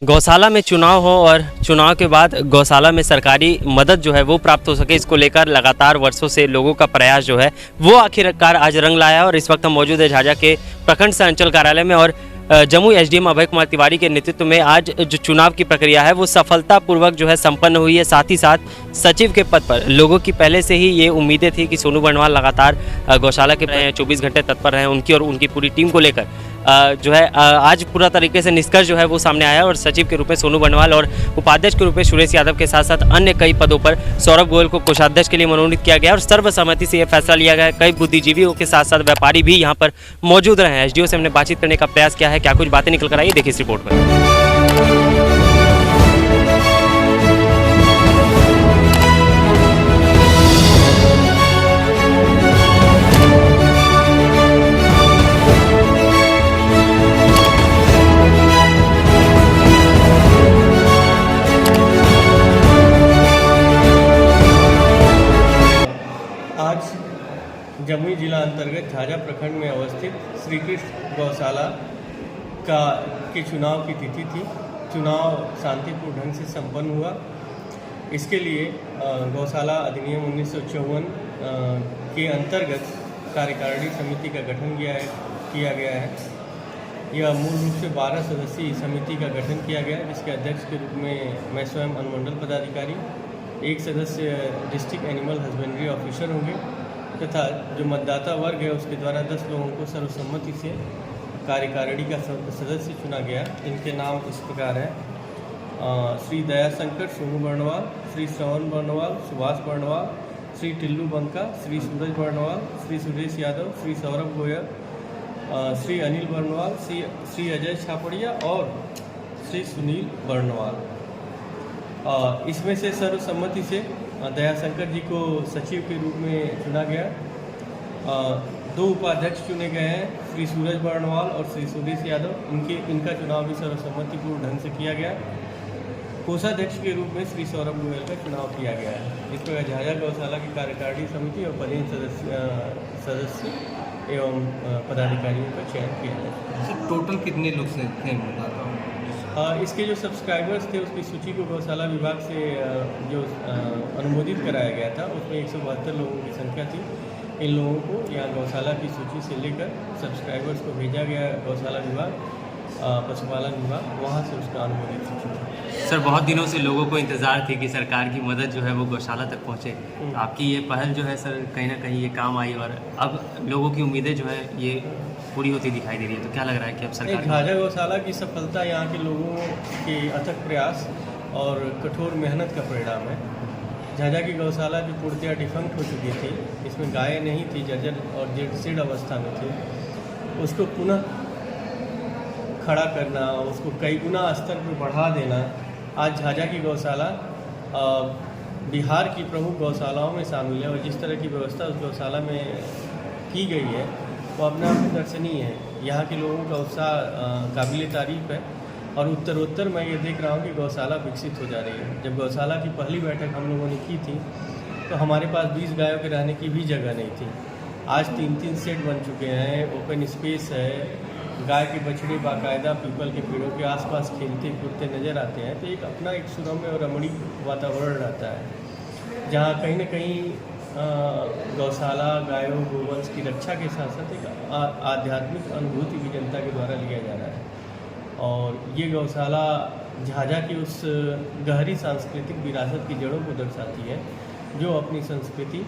गौशाला में चुनाव हो और चुनाव के बाद गौशाला में सरकारी मदद जो है वो प्राप्त हो सके, इसको लेकर लगातार वर्षों से लोगों का प्रयास जो है वो आखिरकार आज रंग लाया। और इस वक्त हम मौजूद है झाझा के प्रखंड सह अंचल कार्यालय में और जमुई एसडीएम अभय कुमार तिवारी के नेतृत्व में आज जो चुनाव की प्रक्रिया है वो सफलतापूर्वक जो है संपन्न हुई है। साथ ही साथ सचिव के पद पर लोगों की पहले से ही ये उम्मीदें थी कि सोनू बर्णवाल लगातार गौशाला के 24 घंटे तत्पर रहे उनकी और उनकी पूरी टीम को लेकर जो है आज पूरा तरीके से निष्कर्ष जो है वो सामने आया और सचिव के रूप में सोनू बर्णवाल और उपाध्यक्ष के रूप में सुरेश यादव के साथ साथ अन्य कई पदों पर सौरभ गोयल को कोषाध्यक्ष के लिए मनोनीत किया गया और सर्वसम्मति से यह फैसला लिया गया। कई बुद्धिजीवियों के साथ साथ व्यापारी भी यहाँ पर मौजूद रहे हैं। एसडीओ से हमने बातचीत करने का प्रयास किया है, क्या कुछ बातें निकल कर आई देखिए इस रिपोर्ट में। आज जमुई जिला अंतर्गत झाझा प्रखंड में अवस्थित श्री कृष्ण गौशाला के चुनाव की तिथि थी। चुनाव शांतिपूर्ण ढंग से संपन्न हुआ। इसके लिए गौशाला अधिनियम 1954 के अंतर्गत कार्यकारिणी समिति का गठन किया गया है। यह मूल रूप से 12 सदस्यीय समिति का गठन किया गया है, जिसके अध्यक्ष के रूप में मैं स्वयं अनुमंडल पदाधिकारी, एक सदस्य डिस्ट्रिक्ट एनिमल हस्बेंड्री ऑफिसर होंगे तथा जो मतदाता वर्ग है उसके द्वारा 10 लोगों को सर्वसम्मति से कार्यकारिणी का सदस्य चुना गया। इनके नाम इस प्रकार हैं: श्री दयाशंकर सोनू बर्णवाल, श्री श्रवण बर्णवाल, सुभाष बर्णवाल, श्री टिल्लू बंका, श्री सूरज बर्णवाल, श्री सुरेश यादव, श्री सौरभ गोयल, श्री अनिल बर्णवाल, श्री अजय छापड़िया और श्री सुनील बर्णवाल। इसमें से सर्वसम्मति से दयाशंकर जी को सचिव के रूप में चुना गया। 2 उपाध्यक्ष चुने गए हैं, श्री सूरज बर्णवाल और श्री सुरेश यादव। इनका चुनाव भी सर्वसम्मतिपूर्ण ढंग से किया गया। कोषाध्यक्ष के रूप में श्री सौरभ गोयल का चुनाव किया गया है। इस प्रकार झाझा गौशाला की कार्यकारिणी समिति और पदेन सदस्य एवं पदाधिकारियों का चयन किया गया। टोटल कितने लोग थे? इसके जो सब्सक्राइबर्स थे उसकी सूची को गौशाला विभाग से जो अनुमोदित कराया गया था उसमें 172 लोगों की संख्या थी। इन लोगों को यहाँ गौशाला की सूची से लेकर सब्सक्राइबर्स को भेजा गया गौशाला विभाग, पशुपालन विभाग, वहाँ से उसका अनुमोदित सूची। सर, बहुत दिनों से लोगों को इंतज़ार थी कि सरकार की मदद जो है वो गौशाला तक पहुँचे। तो आपकी ये पहल जो है सर कहीं ना कहीं ये काम आई और अब लोगों की उम्मीदें जो है ये पूरी होती दिखाई दे रही है। तो क्या लग रहा है कि अब सरकार झाझा गौशाला की सफलता यहाँ के लोगों के अथक प्रयास और कठोर मेहनत का परिणाम है। झाझा की गौशाला जो पूर्णतया डिफंक्ट हो चुकी थी, इसमें गायें नहीं थी, जर्जर और जेड अवस्था में थी, उसको पुनः खड़ा करना, उसको कई गुना स्तर पर बढ़ा देना। आज झाझा की गौशाला बिहार की प्रमुख गौशालाओं में शामिल है और जिस तरह की व्यवस्था उस गौशाला में की गई है वो अपने आप में दर्शनीय है। यहाँ के लोगों का उत्साह काबिल तारीफ है और उत्तरोत्तर मैं ये देख रहा हूँ कि गौशाला विकसित हो जा रही है। जब गौशाला की पहली बैठक हम लोगों ने की थी तो हमारे पास 20 गायों के रहने की भी जगह नहीं थी। आज 3-3 सेट बन चुके हैं, ओपन स्पेस है, गाय के बछड़े बाकायदा पीपल के पेड़ों के आसपास खेलते कूदते नज़र आते हैं। तो एक अपना एक सुरम्य और रमणीक वातावरण रहता है जहाँ कहीं ना कहीं गौशाला गायों गोवंश की रक्षा के साथ साथ एक आध्यात्मिक अनुभूति भी जनता के द्वारा लिया जा रहा है। और ये गौशाला झाझा की उस गहरी सांस्कृतिक विरासत की जड़ों को दर्शाती है जो अपनी संस्कृति